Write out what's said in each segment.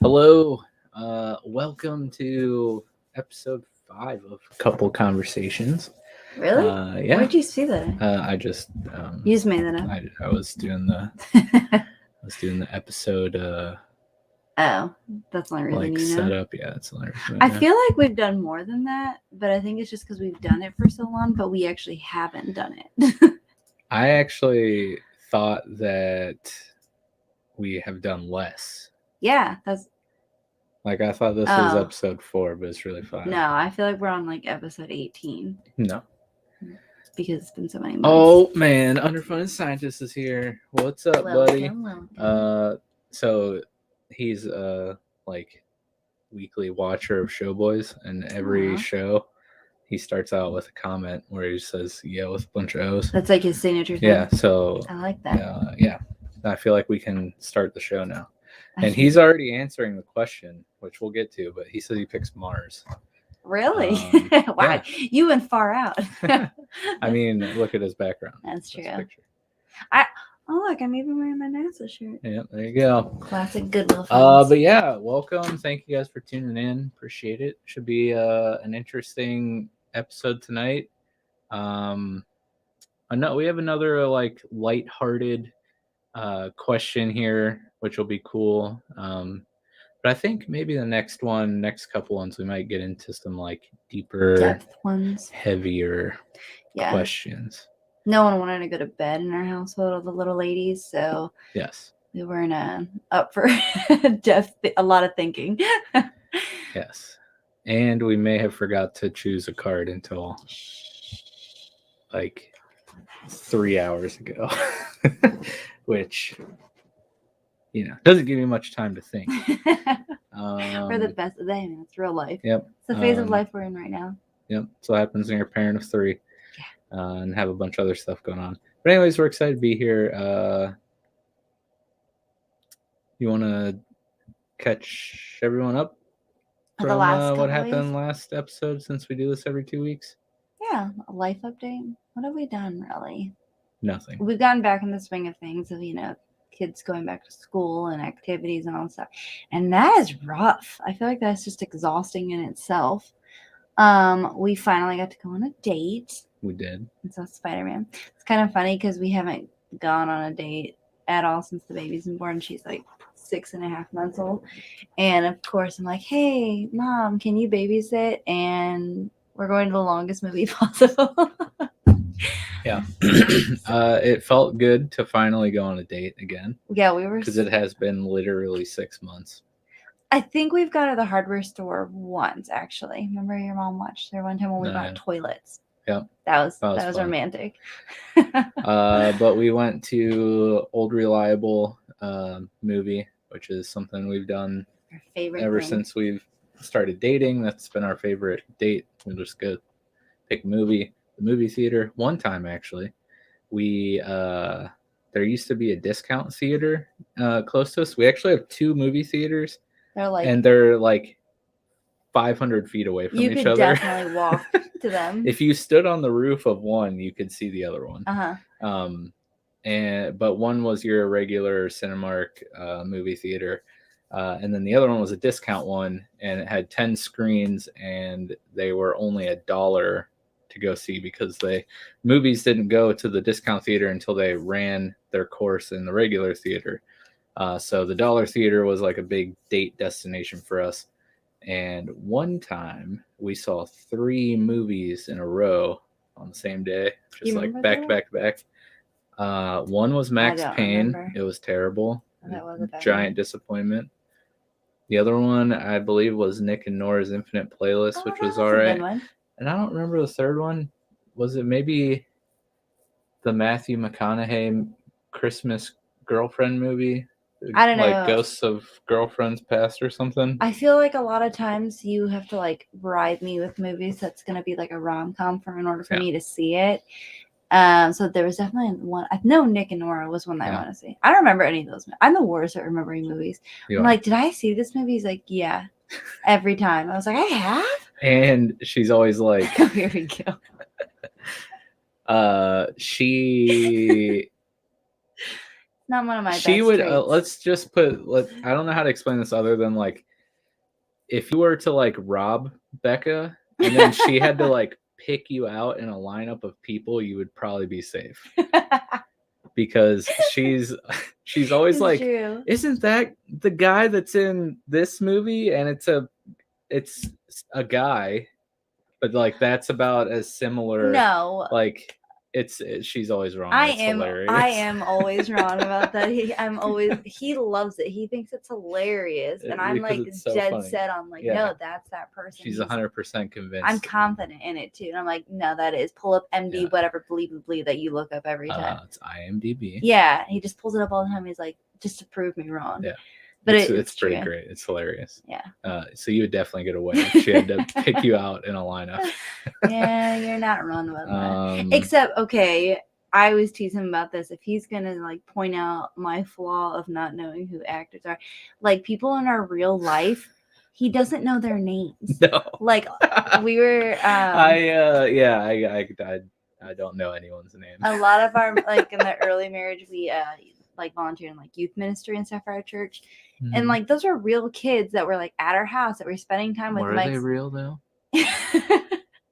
Hello, welcome to episode 5 of Couple Conversations. Really? Yeah, Where'd you see that? I just You just made that up. I was doing the episode Oh, that's the only reason like you know. setup. Yeah, that's the only reason I know. feel like we've done more than that, but I think it's just because we've done it for so long, but we actually haven't done it. I actually thought that we have done less. Yeah, that's Like I thought this was episode 4, but it's really 5. no. I feel like we're on like episode 18 No. because it's been so many months. Oh man, Underfunded Scientist is here. What's up, buddy? Welcome. So he's like weekly watcher of Showboys, and every Aw. show he starts out with a comment where he says "yeah" with a bunch of O's. That's like his signature thing. Yeah, so I like that. yeah, I feel like we can start the show now. And he's already answering the question, which we'll get to, but he says he picks Mars. Really? Wow, yeah. You went far out. I mean, look at his background. That's true. Picture. Oh, look, I'm even wearing my NASA shirt. Yeah, there you go. Classic Goodwill films. But yeah, welcome. Thank you guys for tuning in. Appreciate it. Should be an interesting episode tonight. We have another like lighthearted question here, which will be cool. But I think maybe the next couple ones, we might get into some like deeper, depth ones, heavier questions. No one wanted to go to bed in our household, all the little ladies, so yes, we weren't up for a lot of thinking. Yes, and we may have forgot to choose a card until like 3 hours ago, which doesn't give you much time to think. We're the best of them. It's real life. Yep, it's the phase of life we're in right now. Yep. So it happens when you're a parent of 3. And have a bunch of other stuff going on. But anyways, we're excited to be here. You want to catch everyone up from what happened last episode, since we do this every 2 weeks? Yeah, a life update. What have we done, really? Nothing. We've gotten back in the swing of things of, kids going back to school and activities and all that stuff. And that is rough. I feel like that's just exhausting in itself. We finally got to go on a date. We did. And so Spider-Man. It's kind of funny because we haven't gone on a date at all since the baby's been born. She's like 6.5 months old. And of course I'm like, hey, Mom, can you babysit? And we're going to the longest movie possible. Yeah. It felt good to finally go on a date again. Yeah, we were. Because it has been literally 6 months. I think we've gone to the hardware store once, actually. Remember your mom watched there one time when we bought toilets? Yeah. That was romantic. But we went to Old Reliable movie, which is something we've done since we've started dating. That's been our favorite date. We'll just go pick a movie. The movie theater. One time, actually, there used to be a discount theater close to us. We actually have 2 movie theaters. They're like 500 feet away from each other. You could definitely walk to them. If you stood on the roof of one, you could see the other one. But one was your regular Cinemark movie theater, and then the other one was a discount one, and it had 10 screens, and they were only $1 to go see because movies didn't go to the discount theater until they ran their course in the regular theater. So the dollar theater was like a big date destination for us. And one time we saw 3 movies in a row on the same day, just like back to back to back. One was Max Payne. It was terrible. That was a giant disappointment. The other one, I believe, was Nick and Nora's Infinite Playlist, which was all right. And I don't remember the third one. Was it maybe the Matthew McConaughey Christmas girlfriend movie? I don't know. Like Ghosts of Girlfriends Past or something? I feel like a lot of times you have to like bribe me with movies that's going to be like a rom-com in order for me to see it. So there was definitely one. I know Nick and Nora was one that I want to see. I don't remember any of those. I'm the worst at remembering movies. I'm like, did I see this movie? He's like, yeah. Every time. I was like, I have? And she's always like... Here we go. She... Not one of my She best would. traits. Let's just put. I don't know how to explain this other than like, if you were to like rob Bekah and then she had to like pick you out in a lineup of people, you would probably be safe. Because she's always It's like, true. isn't that the guy that's in this movie? And it's a guy, but like that's about as similar. No. Like she's always wrong. I It's hilarious. am always wrong about that. He loves it. He thinks it's hilarious. And I'm Because like it's so dead funny. set on like, Yeah. no, that's that person. She's 100% convinced. I'm confident in it too. And I'm like, no, that is. Pull up MD, Yeah. whatever, believe that you look up every time. It's IMDb. Yeah. He just pulls it up all the time. He's like, just to prove me wrong. Yeah. But it's pretty true. great. It's hilarious. Yeah. So you would definitely get away if she had to pick you out in a lineup. Yeah, you're not wrong about that. Except, okay, I always tease him about this. If he's gonna like point out my flaw of not knowing who actors are, like people in our real life, he doesn't know their names. No. Like we were. I don't know anyone's name. A lot of our like in the early marriage, we like volunteered in like youth ministry and stuff for our church, and like those were real kids that were like at our house that were spending time with. Are they real though?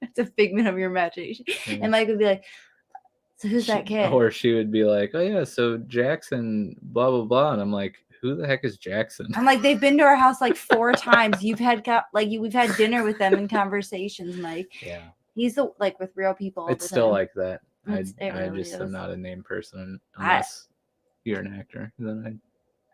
It's a figment of your imagination. Yeah. And Mike would be like, so who's that kid? Or she would be like, oh yeah, so Jackson, blah blah blah, and I'm like, who the heck is Jackson? I'm like, they've been to our house like 4 times. We've had dinner with them and conversations, Mike. Yeah. He's like with real people. It's still him. like that. I really just is. am not a name person unless you're an actor. Then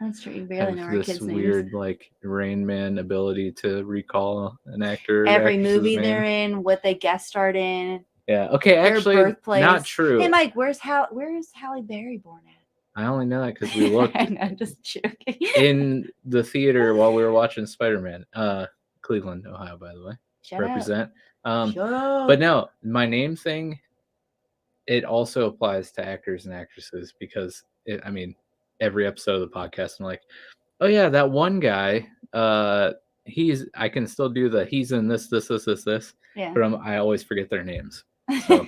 that's true. You barely know our kids' names. This weird like Rain Man ability to recall an actor. Every movie they're in, what they guest starred in. Yeah. Okay. Actually, birthplace. Not true. Hey, Mike, where's Halle Berry born at? I only know that because we looked. I'm just joking. In the theater while we were watching Spider-Man. Cleveland, Ohio, by the way. Represent. Shut up. But no, my name thing, it also applies to actors and actresses because every episode of the podcast, I'm like, oh yeah, that one guy, I can still do he's in this. Yeah. But I always forget their names. So,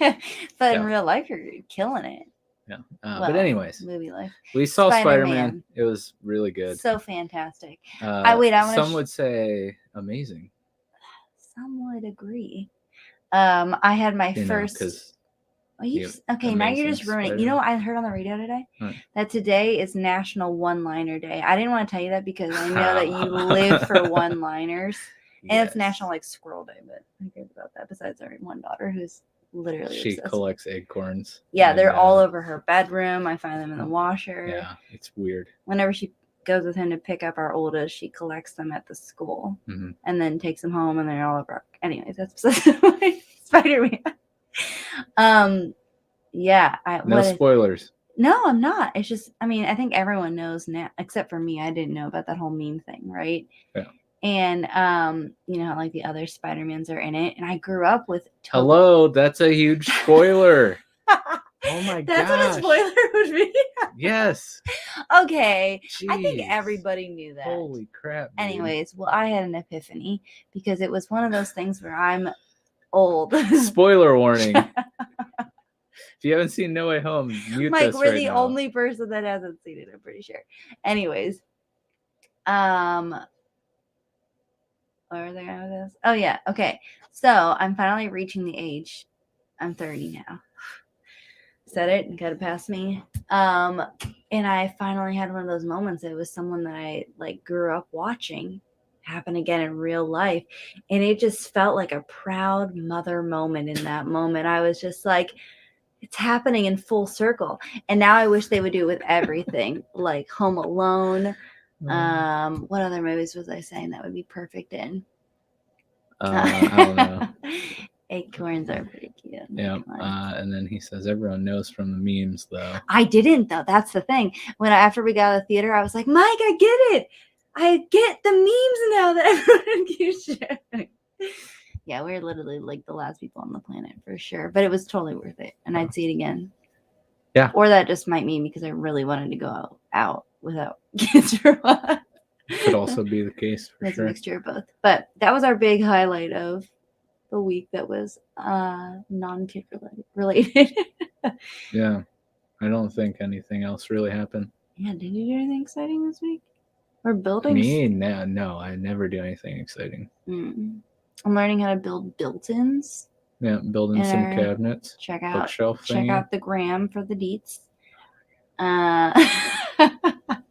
but in real life, you're killing it. Yeah. But anyways, movie life. We saw Spider-Man. It was really good. So fantastic. Some would say amazing. Some would agree. I had my first. Okay, now you're just ruining. Spider-Man. You know what I heard on the radio today? That today is National One-Liner Day. I didn't want to tell you that because I know that you live for one-liners, and it's National like Squirrel Day. But who cares about that? Besides our one daughter, who's literally obsessed. Collects acorns. Yeah, they're all over her bedroom. I find them in the washer. Yeah, it's weird. Whenever she goes with him to pick up our oldest, she collects them at the school and then takes them home, and they're all over. Anyways, that's Spider-Man. No spoilers. No, I'm not. It's just, I think everyone knows now, except for me. I didn't know about that whole meme thing, right? Yeah. And like the other Spider-Mans are in it, and I grew up with. Hello, that's a huge spoiler. Oh my god. That's what a spoiler would be. Yes. Okay. Jeez. I think everybody knew that. Holy crap. Dude. Anyways, well, I had an epiphany because it was one of those things where I'm old. Spoiler warning. If you haven't sing No Way Home, mute Mike, this we're right the now. only person that hasn't seen it, I'm pretty sure. Anyways. Where was I going with this? Oh yeah, okay. So I'm finally reaching the age. I'm 30 now. Said it and got it past me. And I finally had one of those moments. It was someone that I like grew up watching happen again in real life. And it just felt like a proud mother moment in that moment. I was just like, it's happening in full circle. And now I wish they would do it with everything, like Home Alone. What other movies was I saying that would be perfect in? I don't know. Acorns are pretty cute. Yeah. And then he says everyone knows from the memes though. I didn't though. That's the thing. After we got out of the theater, I was like, Mike, I get it. I get the memes now that everyone keeps sharing. Yeah, we're literally like the last people on the planet for sure. But it was totally worth it. And I'd see it again. Yeah. Or that just might mean because I really wanted to go out without kids or what. Could also be the case for That's sure. a mixture of both. But that was our big highlight of the week that was non-kid related. Yeah. I don't think anything else really happened. Yeah, did you do anything exciting this week? We're building. Me? No, I never do anything exciting. I'm learning how to build built-ins. Yeah, building some cabinets. Check bookshelf out the gram for the deets.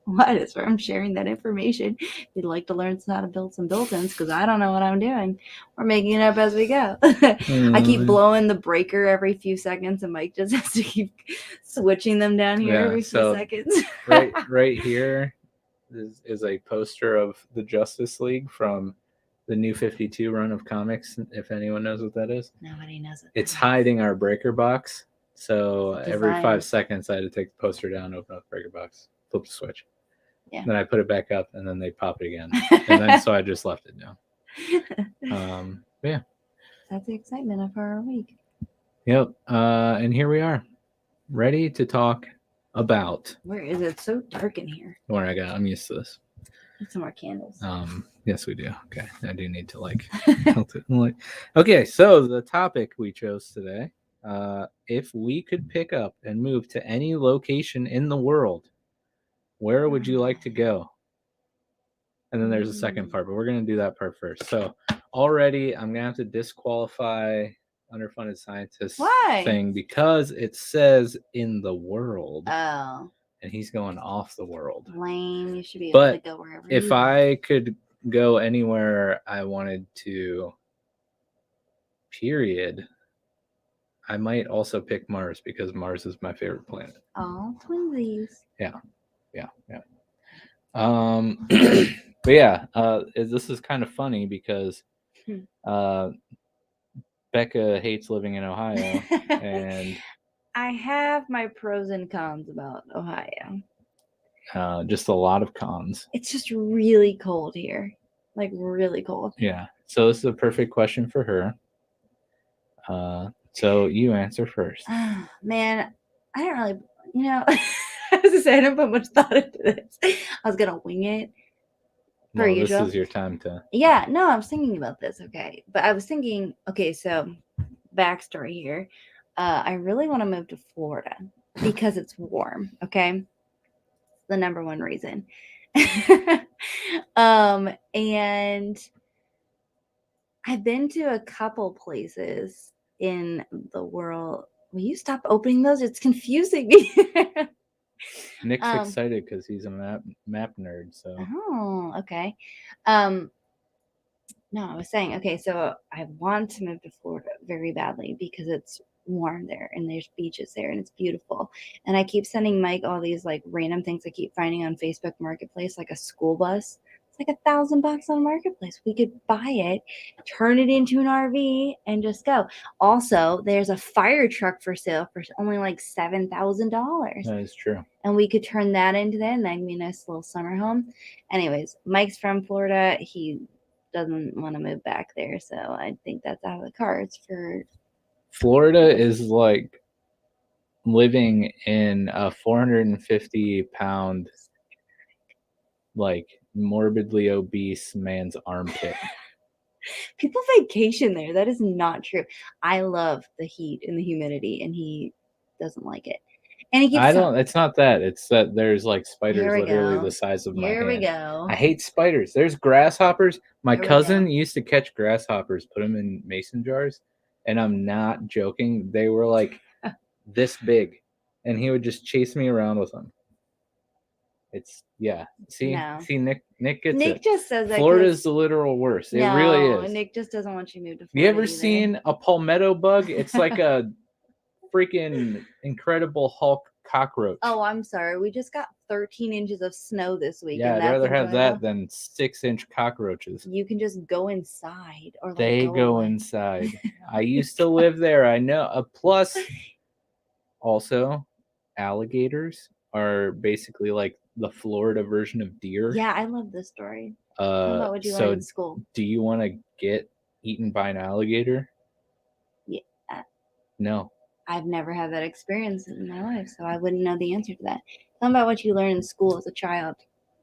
What is where I'm sharing that information. If you'd like to learn how to build some built-ins, because I don't know what I'm doing. We're making it up as we go. I keep blowing the breaker every few seconds, and Mike just has to keep switching them down here every few seconds. right here is a poster of the Justice League from the New 52 run of comics, if anyone knows what that is. Nobody knows it. It's hiding our breaker box. So every 5 seconds, I had to take the poster down, open up the breaker box, flip the switch. Yeah. Then I put it back up, and then they pop it again. And then so I just left it down. Yeah. That's the excitement of our week. Yep. And here we are, ready to talk about. Where is it? So dark in here. Don't worry, I'm used to this. Need some more candles. Yes, we do. Okay, I do need to tilt it. Okay, so the topic we chose today, if we could pick up and move to any location in the world, where would you like to go? And then there's a second part, but we're going to do that part first. So already I'm going to have to disqualify underfunded scientist thing because it says in the world. Oh. And he's going off the world. Lame. You should be able to go wherever if I could go anywhere I wanted to, period, I might also pick Mars because Mars is my favorite planet. Oh, twinsies. Yeah. But yeah, this is kind of funny because Bekah hates living in Ohio, and I have my pros and cons about Ohio. Just a lot of cons. It's just really cold here, like really cold. Yeah. So this is a perfect question for her. So you answer first. Man, I don't really, I was to say I didn't put much thought into this. I was gonna wing it. Well, this is your time to. Yeah, no, I was thinking about this. Okay, but I was thinking. Okay, so backstory here. I really want to move to Florida because it's warm. Okay, the number one reason. And I've been to a couple places in the world. Will you stop opening those? It's confusing me. Nick's excited because he's a map nerd. So. Oh, okay. No, I was saying, okay, so I want to move to Florida very badly because it's warm there and there's beaches there and it's beautiful. And I keep sending Mike all these like random things I keep finding on Facebook Marketplace, like a school bus. It's like $1,000 on Marketplace. We could buy it, turn it into an RV, and just go. Also, there's a fire truck for sale for only like $7,000. That is true. And we could turn that into that, and that'd be a nice little summer home. Anyways, Mike's from Florida. He doesn't want to move back there, so I think that's out of the cards for. Florida is like living in a 450-pound, like morbidly obese man's armpit. People vacation there. That is not true. I love the heat and the humidity, and he doesn't like it. And he keeps. It's not that. It's that there's like spiders literally the size of my hand. Here we go. I hate spiders. There's grasshoppers. My cousin used to catch grasshoppers, put them in mason jars, and I'm not joking. They were like this big, and he would just chase me around with them. It's See, Nick gets it. Nick just says that Florida's the literal worst. It really is. Nick just doesn't want you to move to Florida. You ever seen a palmetto bug? It's like a freaking Incredible Hulk cockroach. Oh, I'm sorry. We just got 13 inches of snow this week. Yeah, I'd rather have that than 6-inch cockroaches. You can just go inside, or like they go inside. I used to live there. I know. Plus, also, alligators are basically like the Florida version of deer. Yeah, I love this story. Tell me about what you learned in school. Do you want to get eaten by an alligator? Yeah. No. I've never had that experience in my life, so I wouldn't know the answer to that. Tell me about what you learned in school as a child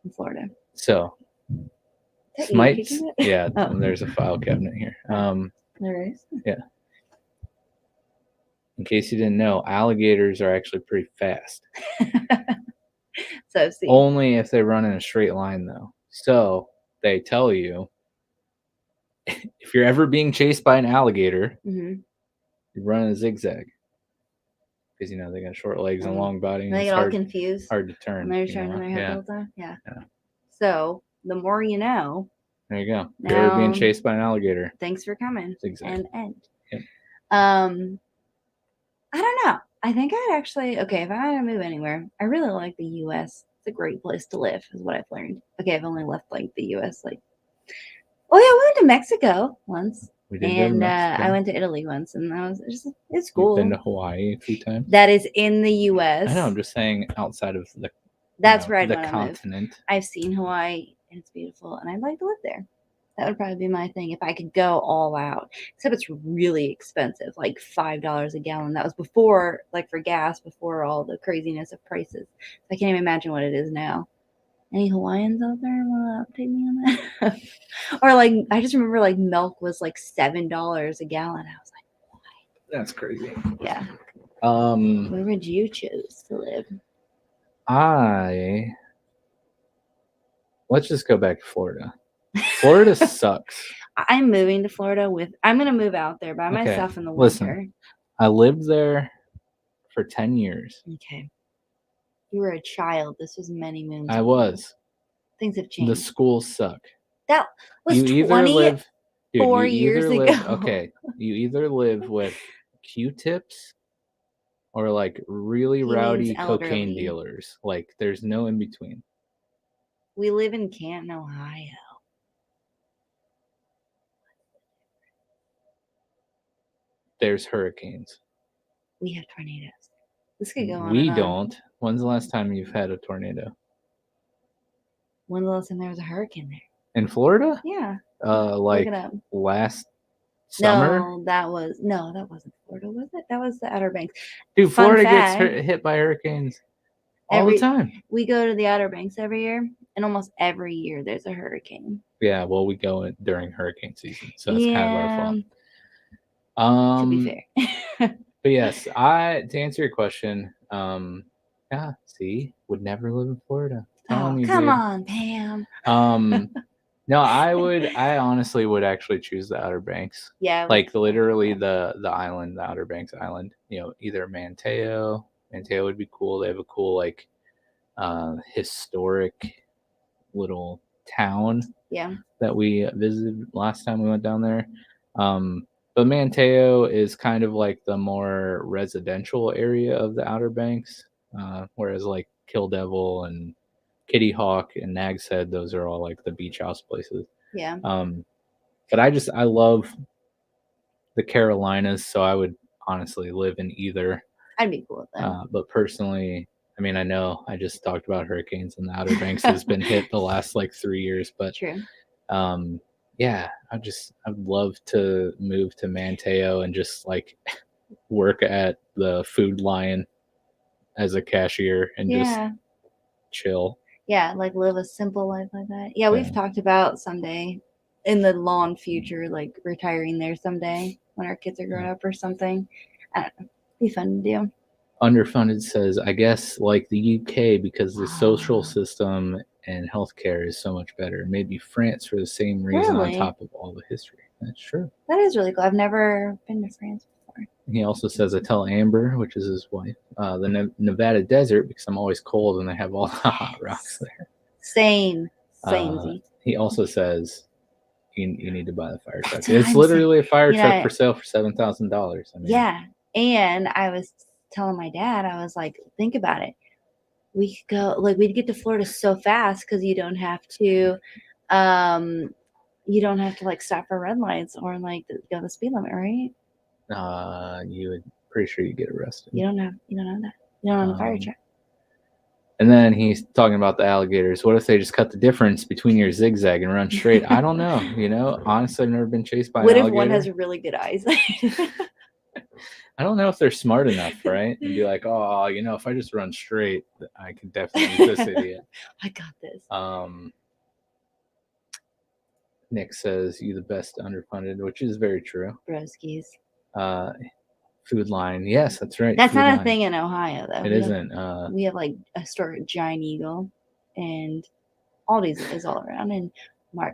in Florida. So, smites. Yeah, there's a file cabinet here. There is? Yeah. In case you didn't know, alligators are actually pretty fast. So see. Only if they run in a straight line, though. So they tell you if you're ever being chased by an alligator, Mm-hmm. you run in a zigzag because they got short legs and long body, and They it's get all confused. hard to turn. And they're turning their head yeah. all the time. Yeah. So the more you know. There you go. If you're ever being chased by an alligator. Thanks for coming. Zigzag. And end. Yep. I don't know. I think I'd actually, okay, if I had to move anywhere, I really like the U.S. It's a great place to live, is what I've learned. Okay, I've only left like the U.S. like, oh yeah, we went to Mexico once. We did go to Mexico. I went to Italy once, and that was it's cool. You've been to Hawaii a few times. That is in the U.S. I know. I'm just saying outside of the. That's where I'd the want to continent. move. I've seen Hawaii, and it's beautiful, and I'd like to live there. That would probably be my thing if I could go all out. Except it's really expensive, like $5 a gallon. That was before, like for gas, before all the craziness of prices. I can't even imagine what it is now. Any Hawaiians out there want to update me on that? Or like, I just remember like milk was like $7 a gallon. I was like, what? That's crazy. Yeah. Where would you choose to live? Let's just go back to Florida. Florida sucks. I'm moving to Florida I'm going to move out there by myself in the winter. Listen, I lived there for 10 years. Okay. You were a child. This was many moons ago. I was. Things have changed. The schools suck. That was 24 years ago. Okay. You either live with Q-tips or like really rowdy cocaine dealers. Like there's no in between. We live in Canton, Ohio. There's hurricanes. We have tornadoes. This could go on. We don't. When's the last time you've had a tornado? When's the last time there was a hurricane there? In Florida? Yeah. Like last summer? No, that wasn't Florida, was it? That was the Outer Banks. Dude, Florida gets hit by hurricanes all the time. We go to the Outer Banks every year, and almost every year there's a hurricane. Yeah, well, we go during hurricane season, so it's kind of our fault. To be fair. But yes, to answer your question, would never live in Florida. Come on, Pam. No, I honestly would actually choose the Outer Banks. Yeah. Like literally the island, the Outer Banks island, either Manteo. Manteo would be cool. They have a cool, like, historic little town. Yeah. That we visited last time we went down there. But Manteo is kind of like the more residential area of the Outer Banks, whereas like Kill Devil and Kitty Hawk and Nag's Head, those are all like the beach house places. Yeah. But I love the Carolinas, so I would honestly live in either. I'd be cool with that. But personally, I mean, I know I just talked about hurricanes and the Outer Banks has been hit the last like 3 years, but true. Yeah, I'd love to move to Manteo and just like work at the Food Lion as a cashier and just chill. Yeah, like live a simple life like that. Yeah, we've talked about someday in the long future, like retiring there someday when our kids are grown up or something. I don't know. Be fun to do. Underfunded says, I guess like the UK because the social system and healthcare is so much better. Maybe France for the same reason on top of all the history. That's true. That is really cool. I've never been to France before. He also says, I tell Amber, which is his wife, the Nevada desert because I'm always cold and they have all the hot rocks there. Same. He also says, you need to buy the fire truck. It's literally a fire truck for sale for $7,000. I mean, yeah. And I was telling my dad, I was like, think about it. We could go, like, we'd get to Florida so fast because you don't have to like stop for red lights or like go the speed limit, right? You would pretty sure you get arrested. You don't have that. You don't have a fire truck. And then he's talking about the alligators. What if they just cut the difference between your zigzag and run straight? I don't know. Honestly, I've never been chased by an alligator. What if one has really good eyes? I don't know if they're smart enough, right? And be like, oh, if I just run straight, I can definitely beat this idiot. I got this. Nick says, you the best underfunded, which is very true. Broskies. Food Line. Yes, that's right. That's Food not a Line. thing in Ohio, though. It isn't. We have like a store at Giant Eagle, and Aldi's is all around. And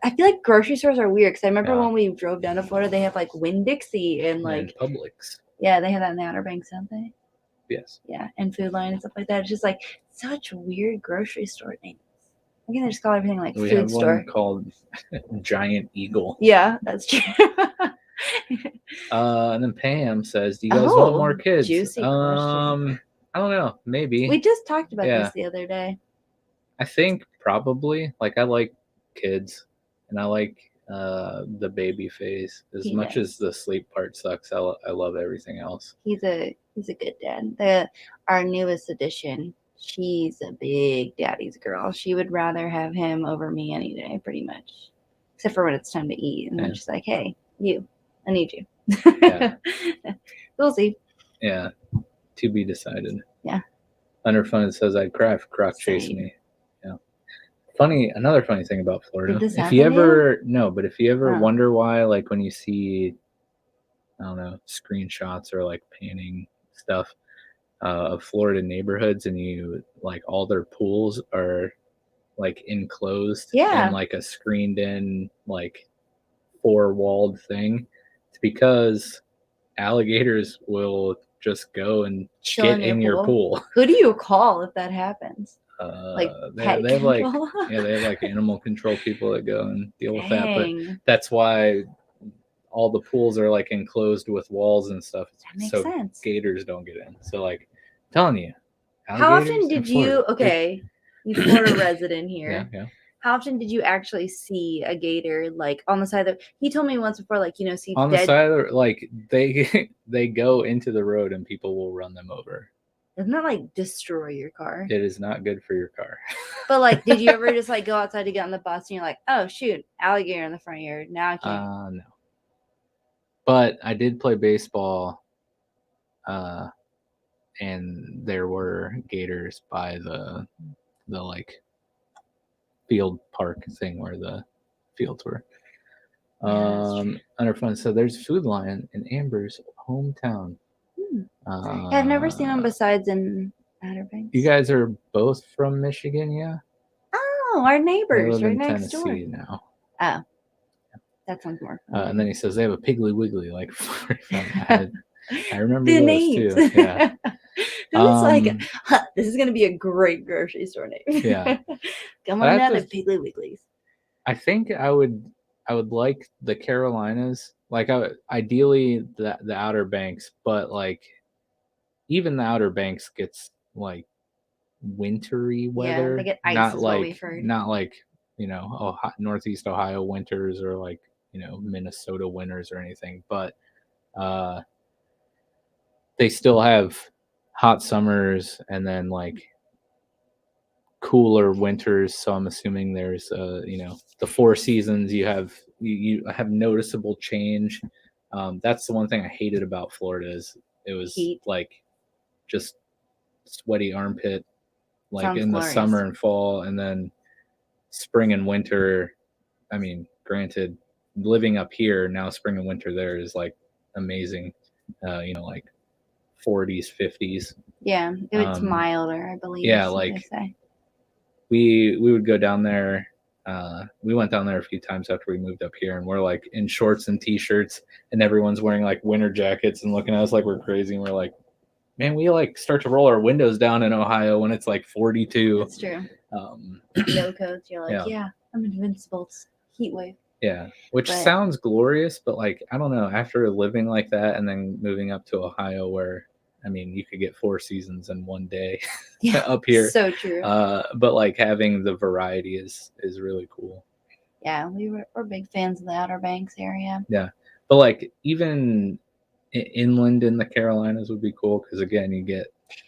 I feel like grocery stores are weird because I remember when we drove down to Florida, they have like Winn-Dixie and like Publix. Yeah, they have that in the Outer Banks, don't they? Yes. Yeah, and Food Line and stuff like that. It's just like such weird grocery store names. I think they just call everything like we food have store. One called Giant Eagle. Yeah, that's true. And then Pam says, "Do you guys want more kids?" Juicy question. I don't know. Maybe. We just talked about this the other day. I think probably. Like, I like kids, and I like the baby phase as much as the sleep part sucks. I love everything else. He's a good dad. Our newest addition, she's a big daddy's girl. She would rather have him over me any day, pretty much, except for when it's time to eat. And then she's like, "Hey, I need you." Yeah. We'll see. Yeah, to be decided. Yeah. Under Fun says, "I'd cry if Croc chased me." Yeah. Another funny thing about Florida. If you ever wonder why, like when you see, I don't know, screenshots or like panning stuff of Florida neighborhoods, and you like all their pools are like enclosed in like a screened in like 4-walled thing, it's because alligators will just go and get in your pool. Who do you call if that happens? Like they have like they have like animal control people that go and deal with that. But that's why all the pools are like enclosed with walls and stuff. That makes sense. Gators don't get in. So like, I'm telling you. How often did you? Okay, you Florida resident here. Yeah. How often did you actually see a gator like on the side of he told me once before, like, see on the side of like they go into the road and people will run them over. Doesn't that like destroy your car? It is not good for your car. But like, did you ever just like go outside to get on the bus and you're like, oh shoot, alligator in the front yard, now I can't? No. But I did play baseball, and there were gators by the like field park thing where the fields were. Under Fun, so there's Food Line in Amber's hometown. I've never seen them besides in Outer Banks. You guys are both from Michigan, yeah? Oh, our neighbors right next door. Now. Oh, that sounds more fun. And then he says they have a Piggly Wiggly, like 45. I remember the those names too. Yeah. It's like, this is going to be a great grocery store name. Yeah. Come on down to Piggly Wigglies. I think I would like the Carolinas. Like ideally the Outer Banks, but like even the Outer Banks gets like wintry weather. Yeah, they get ice, not like Northeast Ohio winters or like Minnesota winters or anything, but they still have hot summers and then like cooler winters. So I'm assuming there's the 4 seasons. You have noticeable change. That's the one thing I hated about Florida is it was heat. Like just sweaty armpit like sounds in glorious. The summer and fall, and then spring and winter. I mean, granted, living up here now, spring and winter there is like amazing. Like 40s, 50s. Yeah, it's milder, I believe. Yeah, like we would go down there. We went down there a few times after we moved up here, and we're like in shorts and t-shirts, and everyone's wearing like winter jackets and looking at us like we're crazy. And we're like, man, we like start to roll our windows down in Ohio when it's like 42. That's true. No coats. You're like, yeah, I'm invincible. It's heat wave. Yeah, which sounds glorious, but like, I don't know, after living like that and then moving up to Ohio where, I mean, you could get 4 seasons in one day up here. So true. But like having the variety is really cool. Yeah, we're big fans of the Outer Banks area. Yeah, but like even inland in the Carolinas would be cool because again, you get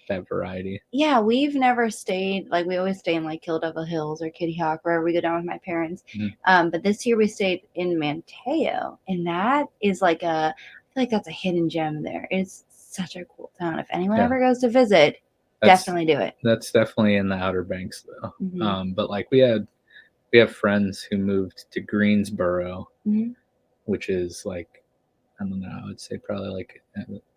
that variety. Yeah, we've never stayed, like we always stay in like Kill Devil Hills or Kitty Hawk, wherever we go down with my parents. Mm-hmm. But this year we stayed in Manteo, and that is like I feel like that's a hidden gem there. It's such a cool town. If anyone ever goes to visit, definitely do it. That's definitely in the Outer Banks though. Mm-hmm. But like we have friends who moved to Greensboro, mm-hmm. which is like, I don't know, I would say probably like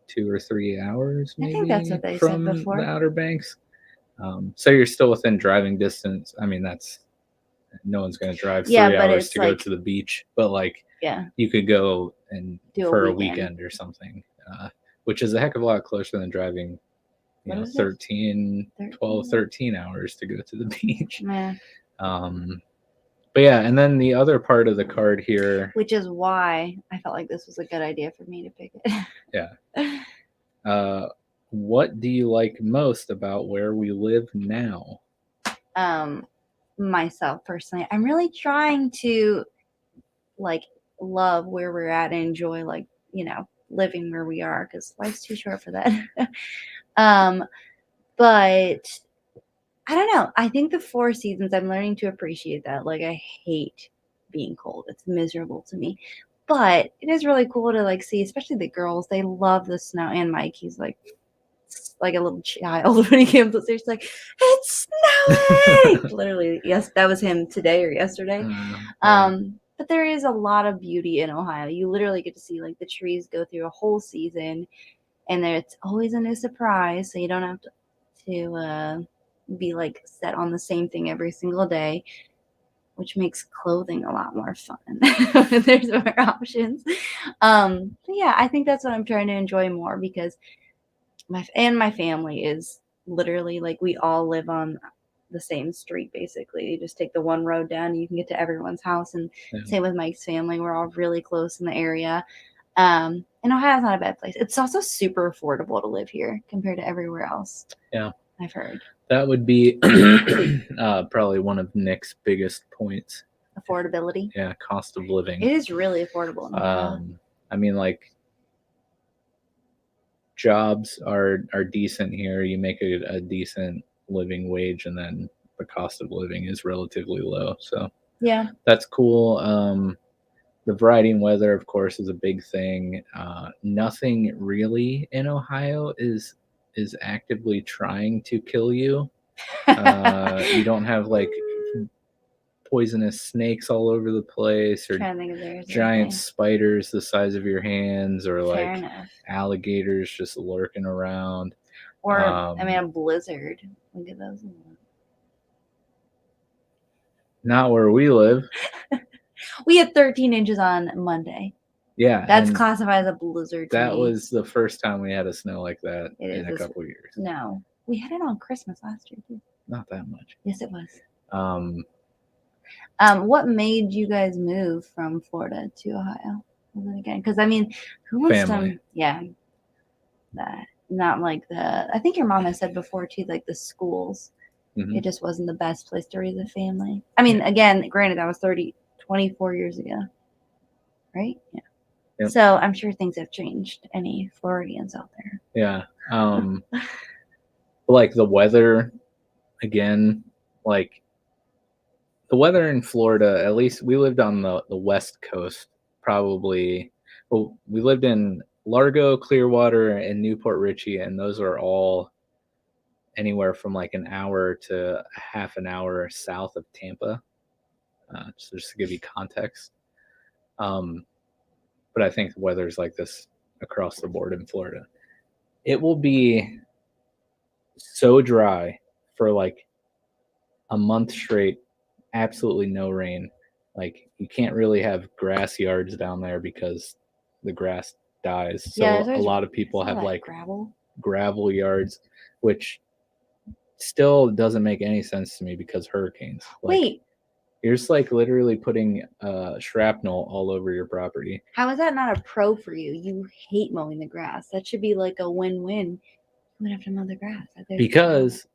2 or 3 hours, I think that's maybe, what they said from the before. Outer Banks. So you're still within driving distance. I mean, no one's going to drive 3 but hours it's to go like, to the beach, but like yeah, you could go and do for a a weekend or something, which is a heck of a lot closer than driving, What is it? 13, 12, 13 hours to go to the beach. Yeah. But yeah, and then the other part of the card here, Which is why I felt like this was a good idea for me to pick it. yeah. What do you like most about where we live now? Myself personally, I'm really trying to like love where we're at and enjoy like, living where we are, because life's too short for that. But I don't know. I think the 4 seasons, I'm learning to appreciate that. Like, I hate being cold. It's miserable to me. But it is really cool to like see, especially the girls. They love the snow. And Mike, he's like a little child when he came upstairs. He's like, it's snowing. Literally, yes, that was him today or yesterday. But there is a lot of beauty in Ohio. You literally get to see like the trees go through a whole season, and it's always a new surprise. So you don't have to be like set on the same thing every single day, which makes clothing a lot more fun. There's more options. But yeah, I think that's what I'm trying to enjoy more, because my family is literally like, we all live on the same street. Basically, you just take the one road down and you can get to everyone's house. And same with Mike's family, we're all really close in the area. And Ohio's not a bad place. It's also super affordable to live here compared to everywhere else. Yeah, I've heard that would be probably one of Nick's biggest points. Affordability. Yeah, cost of living. It is really affordable in Ohio. I mean, like, jobs are decent here. You make a decent living wage, and then the cost of living is relatively low. So yeah, that's cool. The variety in weather, of course, is a big thing. Nothing really in Ohio is actively trying to kill you. You don't have like poisonous snakes all over the place, or giant spiders the size of your hands, or like alligators just lurking around. Or a blizzard. Look at those. Not where we live. We had 13 inches on Monday. Yeah, that's classified as a blizzard. That was the first time we had a snow like that in a couple years. No, we had it on Christmas last year too. Not that much. Yes, it was. What made you guys move from Florida to Ohio? Again, because I mean, who wants family? Yeah, that not like I think your mom has said before too, like the schools. Mm-hmm. It just wasn't the best place to raise a family. I mean, again, granted, that was 24 years ago, right? Yeah. Yep. So I'm sure things have changed. Any Floridians out there? Yeah. Like the weather, again, like the weather in Florida, at least we lived on the West Coast, probably. Well, we lived in Largo, Clearwater, and Newport Richey, and those are all anywhere from like an hour to a half an hour south of Tampa. So just to give you context. But I think the weather's like this across the board in Florida. It will be so dry for like a month straight, absolutely no rain. Like, you can't really have grass yards down there because the grass dies. So a lot of people have like gravel yards, which still doesn't make any sense to me because hurricanes. Like, wait, you're just like literally putting shrapnel all over your property. How is that not a pro for you? You hate mowing the grass. That should be like a win-win. You would have to mow the grass. Because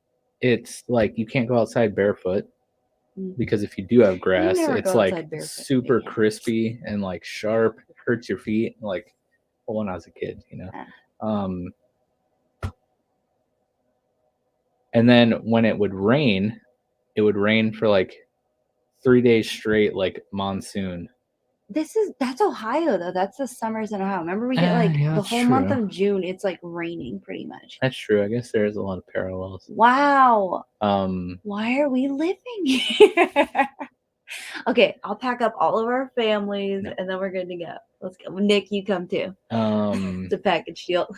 it's like you can't go outside barefoot. Because if you do have grass, it's like super crispy and like sharp, hurts your feet. Like, well, when I was a kid, And then when it would rain for like 3 days straight, like monsoon. That's Ohio though. That's the summers in Ohio. Remember, we get like the whole month of June. It's like raining pretty much. That's true. I guess there is a lot of parallels. Wow. Why are we living here? Okay, I'll pack up all of our families and then we're good to go. Let's go. Nick, you come too. It's a package deal.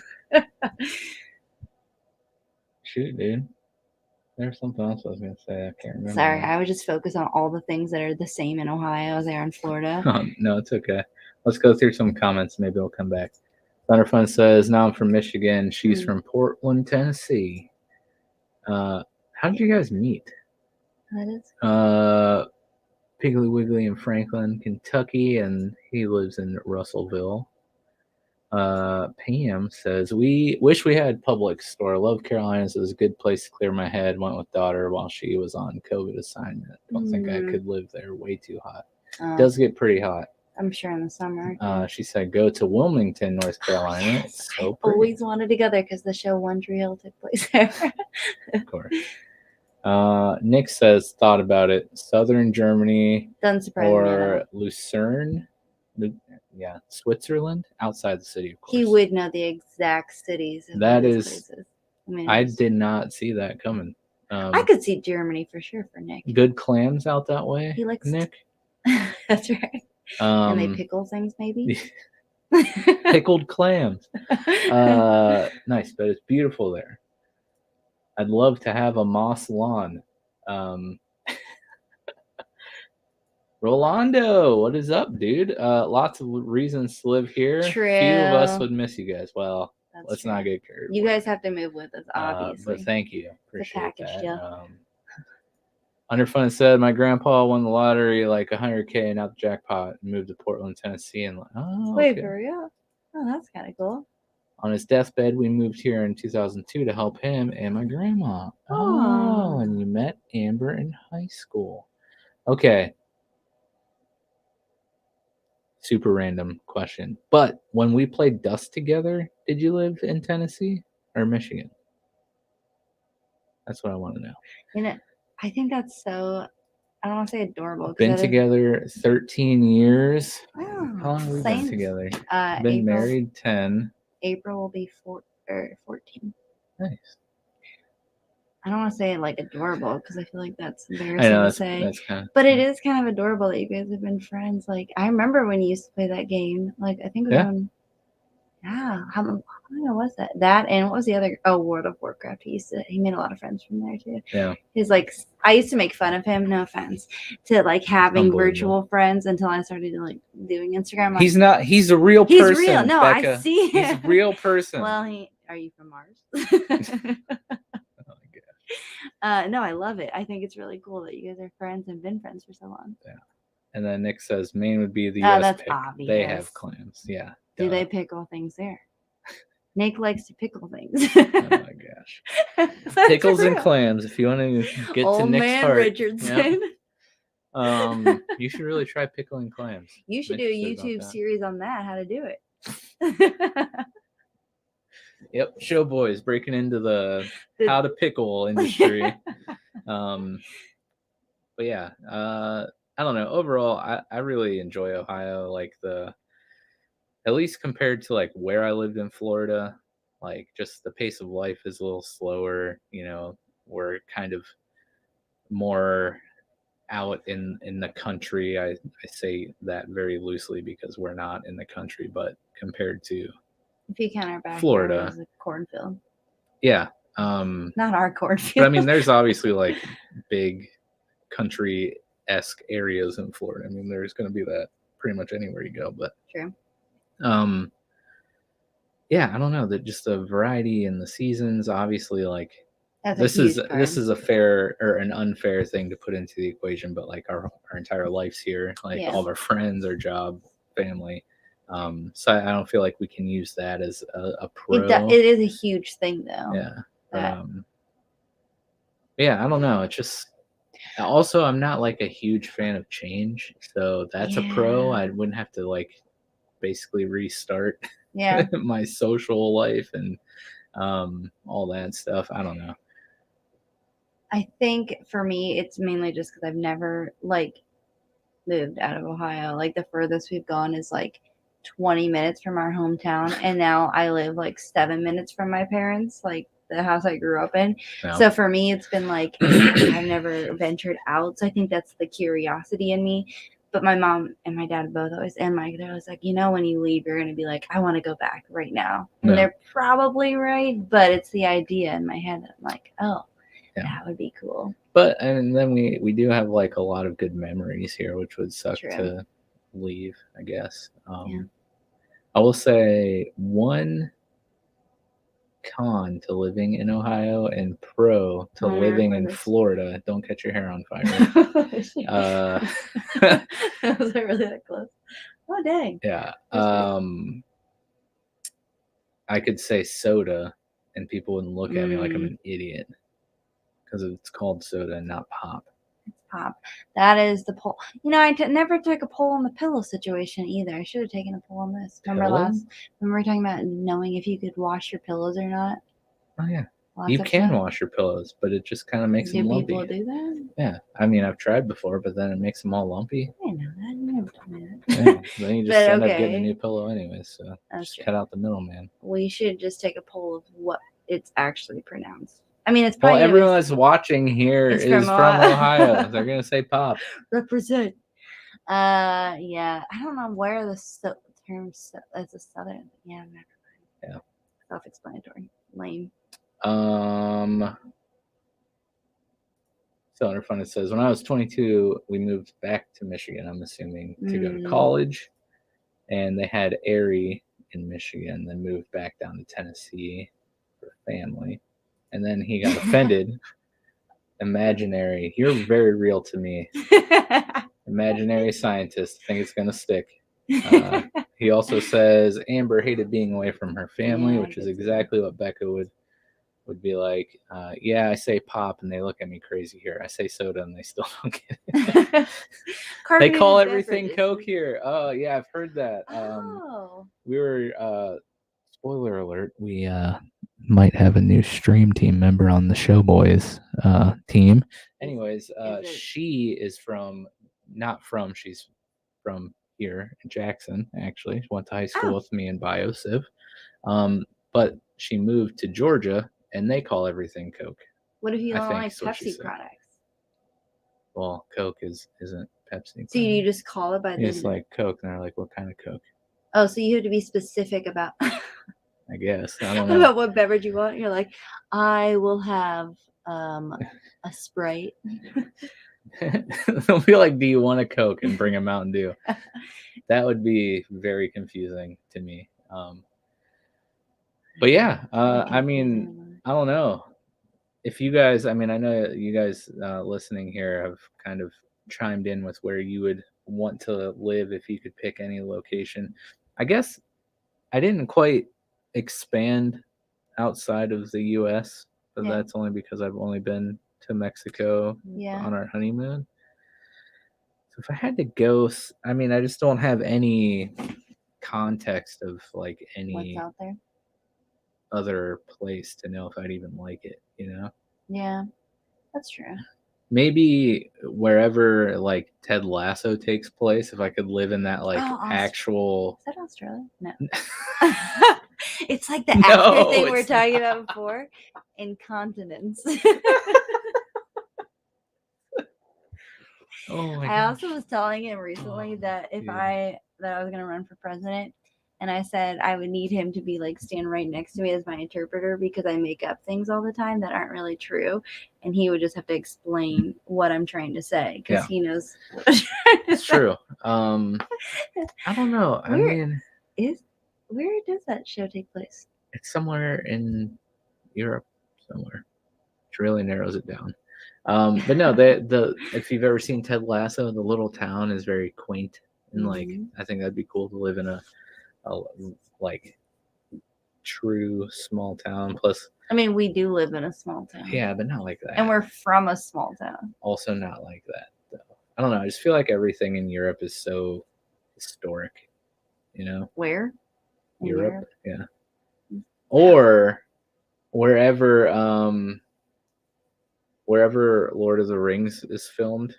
Shoot, dude. There's something else I was gonna say. I can't remember. Sorry, I would just focus on all the things that are the same in Ohio as they are in Florida. No, it's okay. Let's go through some comments. Maybe we'll come back. Thunder Fun says, "Now I'm from Michigan. She's from Portland, Tennessee." How did you guys meet? That is. Piggly Wiggly in Franklin, Kentucky, and he lives in Russellville. Pam says, "We wish we had Publix store. Love Carolinas. It was a good place to clear my head. Went with daughter while she was on COVID assignment. Don't think I could live there. Way too hot. Does get pretty hot. I'm sure in the summer. She said, go to Wilmington, North Carolina. Yes, it's so pretty. Always wanted to go there because the show One Tree Hill took place there. Of course. Nick says, thought about it. Southern Germany or Lucerne. Yeah, Switzerland, outside the city, of course. He would know the exact cities. That is, places. I did not see that coming. I could see Germany for sure for Nick. Good clams out that way. He likes Nick. That's right. And they pickle things, maybe. Pickled clams. Nice, but it's beautiful there. I'd love to have a moss lawn. Rolando, what is up, dude? Lots of reasons to live here. True. Few of us would miss you guys. Well, let's not get carried away. You guys have to move with us, obviously. But thank you. Appreciate that. Deal. Underfun said, my grandpa won the lottery like $100K and out the jackpot and moved to Portland, Tennessee. And wait, for real? Oh, that's kind of cool. On his deathbed, we moved here in 2002 to help him and my grandma. Oh, and you met Amber in high school. Okay. Super random question. But when we played Dust together, did you live in Tennessee or Michigan? That's what I want to know. You know, I think that's so, I don't want to say adorable. Been together 13 years. Oh, how long have we been together? Been married 10. April will be 14. Nice. I don't want to say like adorable because I feel like that's embarrassing to say. That's kind of, but it is kind of adorable that you guys have been friends. Like I remember when you used to play that game. Like I think it was on. Yeah, how long was that? That and what was the other? Oh, World of Warcraft. He made a lot of friends from there too. Yeah. He's like, I used to make fun of him. No offense to like having virtual friends until I started like doing Instagram. He's not. He's a real person. He's real. No, Bekah. I see him. He's a real person. Well, are you from Mars? No, I love it. I think it's really cool that you guys are friends and been friends for so long. Yeah. And then Nick says Maine would be the US that's pick. Obvious. They have clams. Yeah. Do they pickle things there? Nick likes to pickle things. Oh my gosh. Pickles and clams. If you want to get to Nick's heart. Richardson. Yep. You should really try pickling clams. You should do a YouTube series on that, how to do it. Yep, show boys breaking into the how to pickle industry. But yeah, I don't know. Overall, I really enjoy Ohio. Like at least compared to like where I lived in Florida, like just the pace of life is a little slower. You know, we're kind of more out in the country. I say that very loosely because we're not in the country, but compared to if you count our back, Florida, is a cornfield. Yeah. Not our cornfield. But I mean, there's obviously like big country-esque areas in Florida. I mean, there's going to be that pretty much anywhere you go. But true. Yeah, I don't know. That just the variety in the seasons. Obviously, like this is a fair or an unfair thing to put into the equation. But like our entire life's here, like all of our friends, our job, family. So I don't feel like we can use that as a pro. It is a huge thing, though. Yeah. Yeah, I don't know. It's just also I'm not like a huge fan of change, so that's a pro. I wouldn't have to like basically restart my social life and all that stuff. I don't know. I think for me, it's mainly just because I've never like moved out of Ohio. Like the furthest we've gone is like 20 minutes from our hometown, and now I live like 7 minutes from my parents, like the house I grew up in. Yeah. So for me, it's been like I've never ventured out. So I think that's the curiosity in me. But my mom and my dad both always, and they're always like, when you leave, you're going to be like, I want to go back right now. And they're probably right, but it's the idea in my head that I'm like, oh, that would be cool. But, and then we do have like a lot of good memories here, which would suck to leave, I guess. I will say one con to living in Ohio and pro to living in Florida. Don't catch your hair on fire. Was I really that close? Oh, dang. Yeah. I could say soda and people wouldn't look at me like I'm an idiot because it's called soda and not pop. It's pop. That is the poll. I never took a poll on the pillow situation either. I should have taken a poll on this. Remember we were talking about knowing if you could wash your pillows or not? Oh, yeah. You can wash your pillows, but it just kind of makes them lumpy. Do people do that? Yeah. I mean, I've tried before, but then it makes them all lumpy. I know that. You never told me that. Yeah, then you just end up getting a new pillow anyway, so just cut out the middleman. We should just take a poll of what it's actually pronounced. I mean, it's probably... Well, everyone that's watching here is from Ohio. They're going to say pop. Represent. Yeah. I don't know where the term is a southern... Yeah, never mind. Yeah. Self-explanatory. Lame. So under fun, it says, when I was 22, we moved back to Michigan, I'm assuming, to go to college. And they had Erie in Michigan, then moved back down to Tennessee for family. And then he got offended. Imaginary. You're very real to me. Imaginary scientist. Think it's going to stick. He also says Amber hated being away from her family, which is exactly what Bekah would be like. Yeah, I say pop and they look at me crazy here. I say soda and they still don't get it. They call everything Coke here. Oh, yeah, I've heard that. We were, spoiler alert, we might have a new stream team member on the Showboys team. Anyways, she is she's from here in Jackson, actually. She went to high school with me in Bio Civ. But she moved to Georgia and they call everything Coke. What if you don't like Pepsi products? Well, Coke isn't Pepsi. So you just call it by the... It's like Coke, and they're like, what kind of Coke? Oh, so you have to be specific about... I guess. I don't know. About what beverage you want? You're like, I will have a Sprite. They'll be like, do you want a Coke? And bring a Mountain Dew. That would be very confusing to me. But yeah, I mean, I don't know. If you guys, I mean, I know you guys listening here have kind of chimed in with where you would want to live if you could pick any location. I guess I didn't quite expand outside of the U.S., but that's only because I've only been to Mexico on our honeymoon. So if I had to go, I mean, I just don't have any context of like any what's out there, other place to know if I'd even like it, Yeah, that's true. Maybe wherever like Ted Lasso takes place, if I could live in that like actual... Is that Australia? No. It's like the actor thing we were talking about before. Incontinence. Oh my I also was telling him recently that I was going to run for president, and I said I would need him to be like stand right next to me as my interpreter because I make up things all the time that aren't really true, and he would just have to explain what I'm trying to say because he knows what I'm trying to say. It's true. I don't know. Where does that show take place? It's somewhere in Europe, somewhere. Which really narrows it down. But no, if you've ever seen Ted Lasso, the little town is very quaint and like I think that'd be cool to live in a like true small town. Plus, I mean, we do live in a small town. Yeah, but not like that. And we're from a small town. Also, not like that though. I don't know. I just feel like everything in Europe is so historic. Where? Europe, yeah. Or wherever Lord of the Rings is filmed.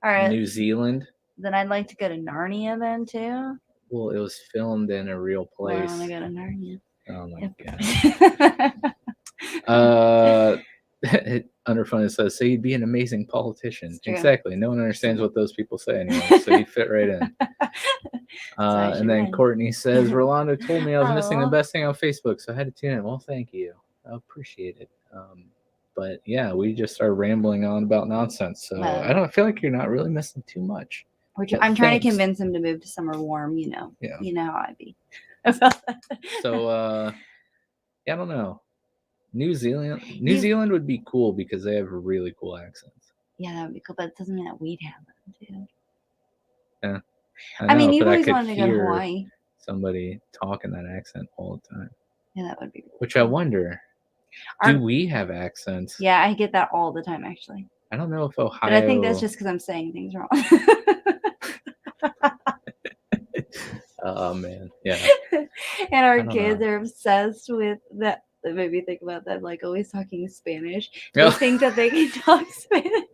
All right. New Zealand. Then I'd like to go to Narnia then too. Well, it was filmed in a real place. Well, I want to go to Narnia. Oh my god. Underfunded says, so you'd be an amazing politician. It's true. Exactly. No one understands what those people say anymore, so you fit right in. And then win. Courtney says, Rolando told me I was missing the Aw. best thing on Facebook, so I had to tune in. Well, thank you. I appreciate it. But yeah, we just started rambling on about nonsense. So I feel like you're not really missing too much. I'm trying to convince him to move to somewhere warm, you know. Yeah. You know how I be. So yeah, I don't know. New Zealand would be cool because they have really cool accents. Yeah, that would be cool, but it doesn't mean that we'd have them too. Yeah. I mean, you always wanted to go to Hawaii. Somebody talking that accent all the time. Yeah, that would be cool. Which I wonder, do we have accents? Yeah, I get that all the time, actually. I don't know if Ohio... But I think that's just because I'm saying things wrong. Oh, man. Yeah. And our kids are obsessed with that. That made me think about that, like always talking Spanish. They think that they can talk Spanish.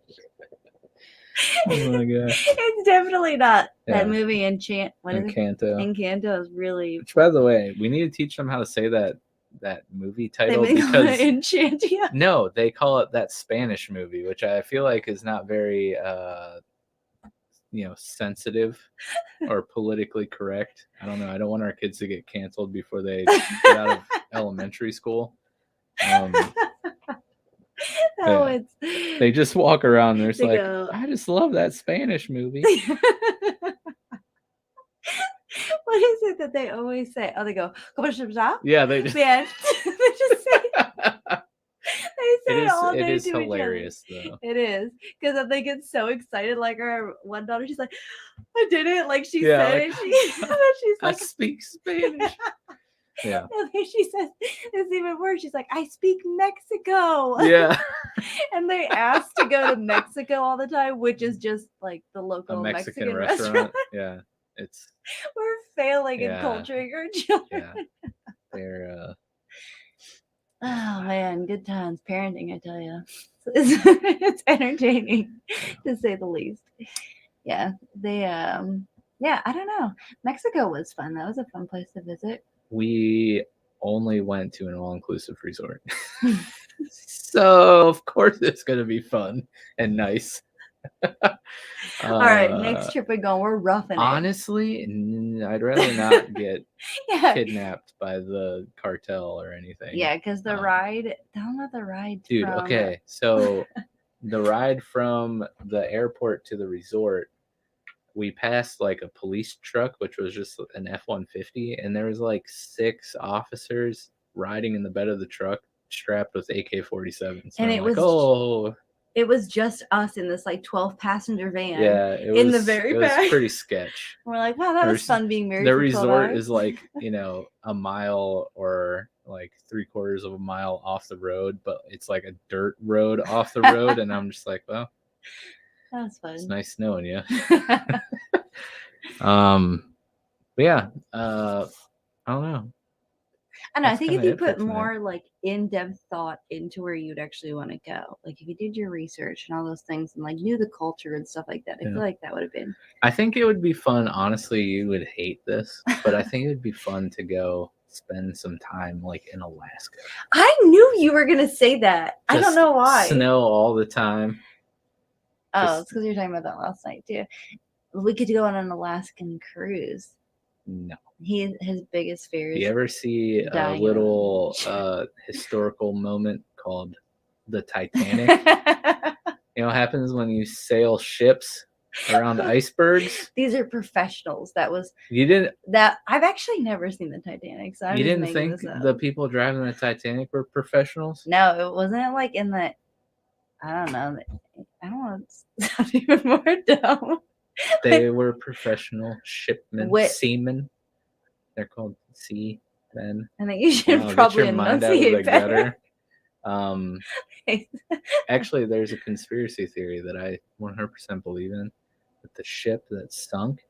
Oh my god! It's definitely not that movie Encanto. Encanto is really. Which, by the way, we need to teach them how to say that movie title because Enchantia. No, they call it that Spanish movie, which I feel like is not very sensitive or politically correct. I don't know. I don't want our kids to get canceled before they get out of elementary school. They just walk around. There's like, I just love that Spanish movie. What is it that they always say? Oh, they go, yeah, they just they just say it all day. It is hilarious, though. It is, because they get so excited. Like our one daughter, she's like, I did it. Like she said it. She's like, I speak Spanish. Yeah. And then she says, it's even worse. She's like, I speak Mexico. Yeah. And they ask to go to Mexico all the time, which is just like the local Mexican restaurant. Yeah. We're failing in culturing our children. Yeah. They're oh man, good times parenting, I tell you. It's entertaining to say the least. Yeah. They I don't know. Mexico was fun. That was a fun place to visit. We only went to an all-inclusive resort. So of course it's gonna be fun and nice. All right, next trip we go. We're roughing it. Honestly, I'd rather not get kidnapped by the cartel or anything. Yeah, because the ride, don't know the ride. Dude, okay. So the ride from the airport to the resort, we passed like a police truck, which was just an F-150, and there was like 6 officers riding in the bed of the truck, strapped with AK-47s. And it was it was just us in this like 12-passenger van. Yeah, it was in the very back. It was pretty sketch. We're like, wow, that was fun being married. The resort is like, a mile or like 3/4 of a mile off the road, but it's like a dirt road off the road, and I'm just like, well, that's fun. It's nice knowing you. But yeah, I don't know. I know. I think if you put more like in-depth thought into where you'd actually want to go, like if you did your research and all those things and like knew the culture and stuff like that, I feel like that would have been. I think it would be fun. Honestly, you would hate this, but I think it would be fun to go spend some time like in Alaska. I knew you were gonna say that. I don't know why. Snow all the time. Oh, it's because you were talking about that last night too. We could go on an Alaskan cruise. No. His biggest fear is. You ever see a little historical moment called the Titanic? You know what happens when you sail ships around icebergs? These are professionals. I've actually never seen the Titanic, so you didn't think the people driving the Titanic were professionals? No, it wasn't like in the. I don't know. I don't want to sound even more dumb. They were professional shipmen, seamen. They're called seamen. I think you should probably enunciate better. Actually, there's a conspiracy theory that I 100% believe in, that the ship that sunk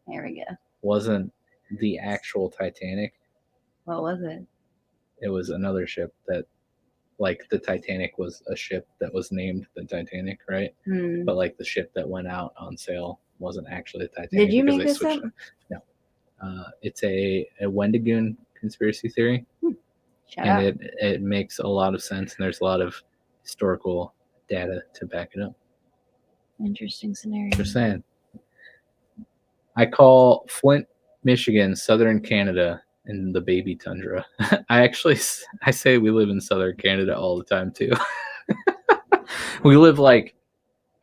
wasn't the actual Titanic. What was it? It was another ship that, like, the Titanic was a ship that was named the Titanic, right? But like the ship that went out on sale wasn't actually the Titanic. Did you make this up? No. It's a Wendigoon conspiracy theory, and it makes a lot of sense. And there's a lot of historical data to back it up. Interesting scenario. Just saying. I call Flint, Michigan, southern Canada, and the baby tundra. I say we live in southern Canada all the time too. We live like,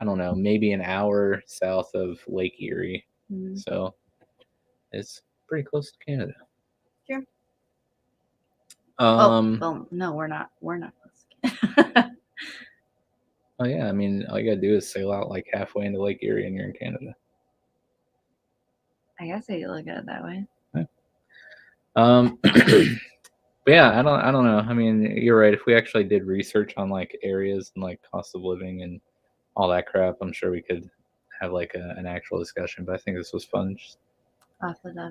I don't know, maybe an hour south of Lake Erie. Mm. So it's pretty close to Canada. Sure. Well, no, we're not. We're not close. Oh yeah, I mean, all you gotta do is sail out like halfway into Lake Erie, and you're in Canada. I guess you look at it that way. But yeah, I don't know. I mean, you're right. If we actually did research on like areas and like cost of living and all that crap, I'm sure we could have like an actual discussion. But I think this was fun, just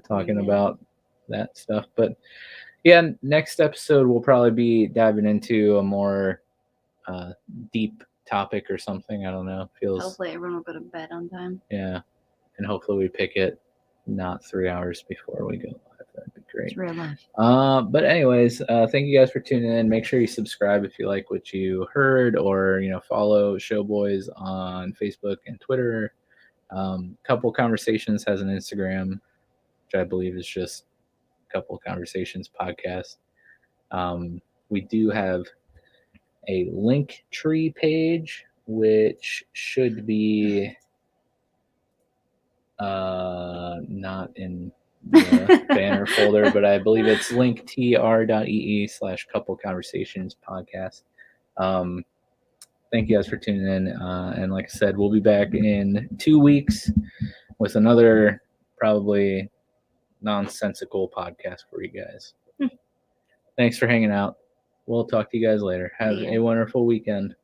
talking about that stuff. But yeah, next episode we'll probably be diving into a more deep topic or something. I don't know. Hopefully everyone will go to bed on time. Yeah, and hopefully we pick it not 3 hours before we go live. That'd be great. It's real life. But anyways, thank you guys for tuning in. Make sure you subscribe if you like what you heard, or follow Showboys on Facebook and Twitter. Couple Conversations has an Instagram, which I believe is just Couple Conversations podcast. We do have a Linktree page, which should be not in the banner folder, but I believe it's linktr.ee/Couple Conversations podcast. Thank you guys for tuning in. And like I said, we'll be back in 2 weeks with another probably nonsensical podcast for you guys. Thanks for hanging out. We'll talk to you guys later. Have a wonderful weekend.